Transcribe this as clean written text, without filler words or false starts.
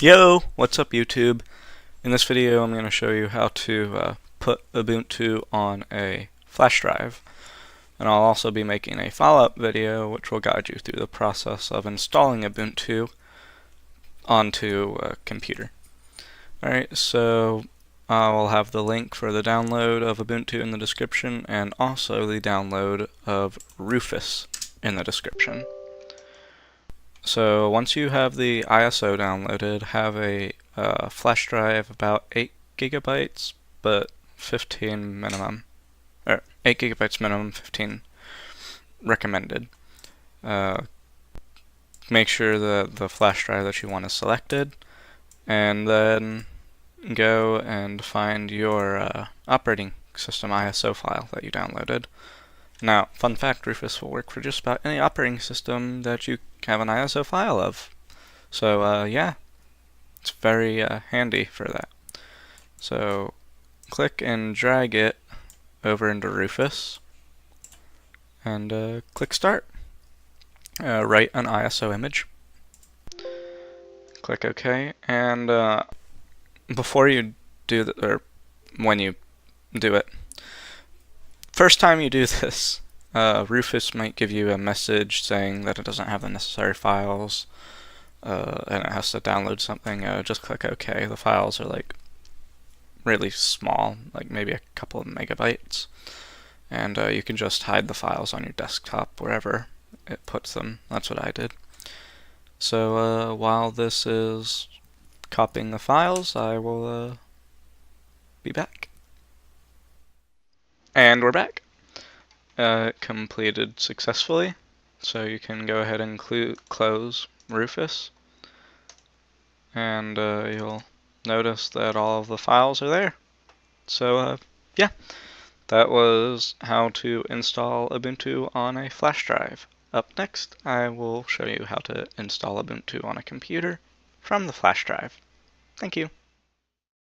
Yo, what's up YouTube? In this video I'm going to show you how to put Ubuntu on a flash drive, and I'll also be making a follow-up video which will guide you through the process of installing Ubuntu onto a computer. Alright, so I'll have the link for the download of Ubuntu in the description and also the download of Rufus in the description. So once you have the ISO downloaded, have a flash drive about 8 gigabytes, but 15 minimum, or 8 gigabytes minimum, 15 recommended. Make sure that the flash drive that you want is selected, and then go and find your operating system ISO file that you downloaded. Now, fun fact, Rufus will work for just about any operating system that you have an ISO file of. So, yeah, it's very handy for that. So, click and drag it over into Rufus, and click Start. Write an ISO image. Click OK, and before you do that, or when you do it, first time you do this, Rufus might give you a message saying that it doesn't have the necessary files, and it has to download something. Just click OK. The files are like really small, like maybe a couple of megabytes, and you can just hide the files on your desktop wherever it puts them. That's what I did. So while this is copying the files, I will be back. And we're back. Completed successfully, so you can go ahead and close Rufus, and you'll notice that all of the files are there. So yeah, that was how to install Ubuntu on a flash drive. Up next, I will show you how to install Ubuntu on a computer from the flash drive. Thank you.